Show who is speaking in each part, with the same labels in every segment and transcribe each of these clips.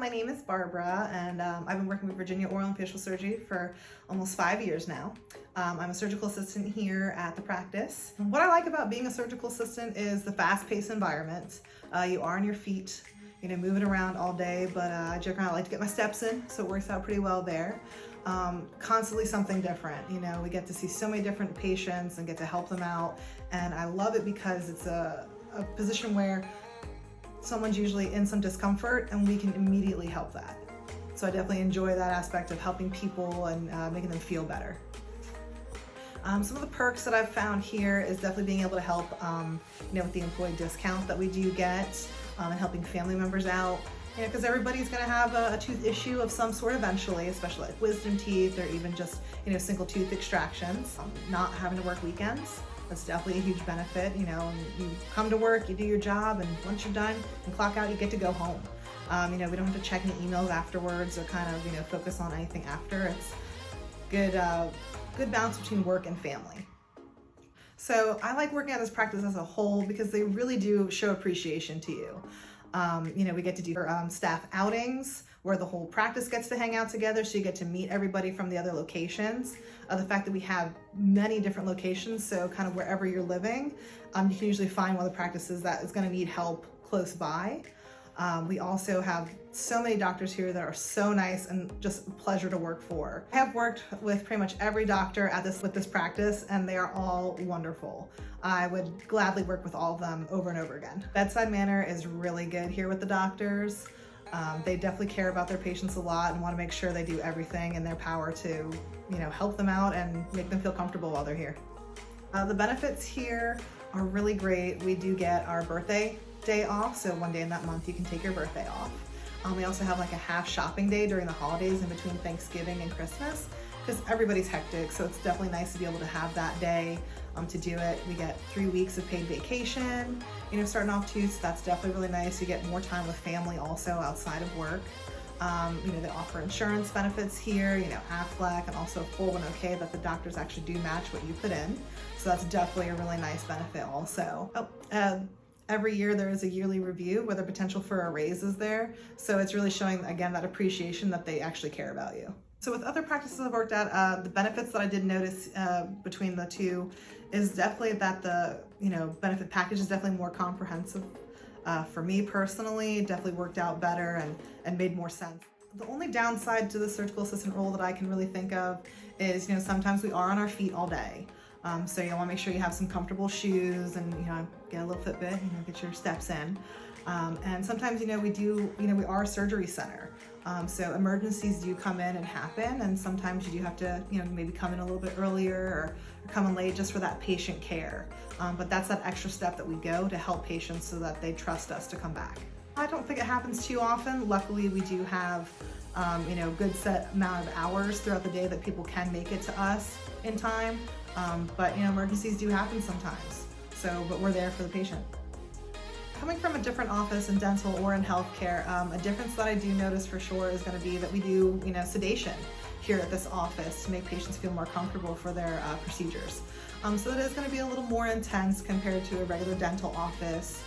Speaker 1: my name is Barbara, and I've been working with Virginia Oral and Facial Surgery for almost 5 years now. I'm a surgical assistant here at the practice. What I like about being a surgical assistant is the fast-paced environment. You are on your feet, moving around all day, but I joke around, I like to get my steps in, so it works out pretty well there. Constantly something different. We get to see so many different patients and get to help them out, and I love it because it's a position where someone's usually in some discomfort and we can immediately help that. So I definitely enjoy that aspect of helping people and making them feel better. Some of the perks that I've found here is definitely being able to help with the employee discount that we do get and helping family members out. Because everybody's going to have a tooth issue of some sort eventually, especially like wisdom teeth or even just single tooth extractions. Not having to work weekends. That's definitely a huge benefit, and you come to work, you do your job, and once you're done and clock out, you get to go home. We don't have to check any emails afterwards or kind of, focus on anything after. It's good balance between work and family. So I like working at this practice as a whole because they really do show appreciation to you. We get to do staff outings where the whole practice gets to hang out together, so you get to meet everybody from the other locations. The fact that we have many different locations, so kind of wherever you're living, you can usually find one of the practices that is going to need help close by. We also have so many doctors here that are so nice and just a pleasure to work for. I have worked with pretty much every doctor with this practice, and they are all wonderful. I would gladly work with all of them over and over again. Bedside manner is really good here with the doctors. They definitely care about their patients a lot and want to make sure they do everything in their power to, help them out and make them feel comfortable while they're here. The benefits here are really great. We do get our birthday day off, so one day in that month you can take your birthday off. We also have like a half shopping day during the holidays in between Thanksgiving and Christmas because everybody's hectic, so it's definitely nice to be able to have that day to do it. We get 3 weeks of paid vacation, starting off too, so that's definitely really nice. You get more time with family also outside of work. They offer insurance benefits here, Aflac, and also 401k that the doctors actually do match what you put in. So that's definitely a really nice benefit also. Every year there is a yearly review where the potential for a raise is there. So it's really showing, again, that appreciation that they actually care about you. So with other practices I've worked at, the benefits that I did notice between the two is definitely that the benefit package is definitely more comprehensive. For me personally, it definitely worked out better and made more sense. The only downside to the surgical assistant role that I can really think of is, sometimes we are on our feet all day. So you want to make sure you have some comfortable shoes and, get a little Fitbit, get your steps in. And sometimes, we are a surgery center. So emergencies do come in and happen. And sometimes you do have to, maybe come in a little bit earlier or come in late just for that patient care. But that's that extra step that we go to help patients so that they trust us to come back. I don't think it happens too often. Luckily, we do have, good set amount of hours throughout the day that people can make it to us in time. But emergencies do happen sometimes. But we're there for the patient. Coming from a different office in dental or in healthcare, a difference that I do notice for sure is going to be that we do, sedation here at this office to make patients feel more comfortable for their procedures. So that is going to be a little more intense compared to a regular dental office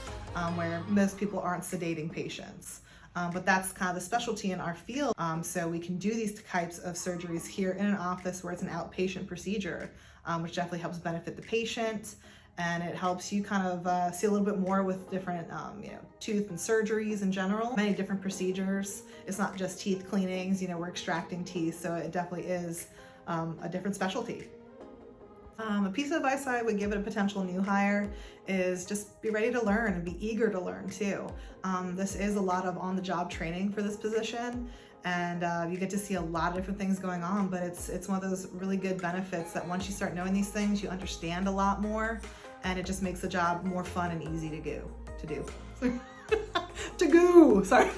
Speaker 1: where most people aren't sedating patients. But that's kind of the specialty in our field. So we can do these types of surgeries here in an office where it's an outpatient procedure, which definitely helps benefit the patient. And it helps you kind of see a little bit more with different, tooth and surgeries in general. Many different procedures. It's not just teeth cleanings, we're extracting teeth, so it definitely is a different specialty. A piece of advice I would give a potential new hire is just be ready to learn and be eager to learn too. This is a lot of on-the-job training for this position, and you get to see a lot of different things going on, but it's one of those really good benefits that once you start knowing these things, you understand a lot more, and it just makes the job more fun and easy to do. Sorry.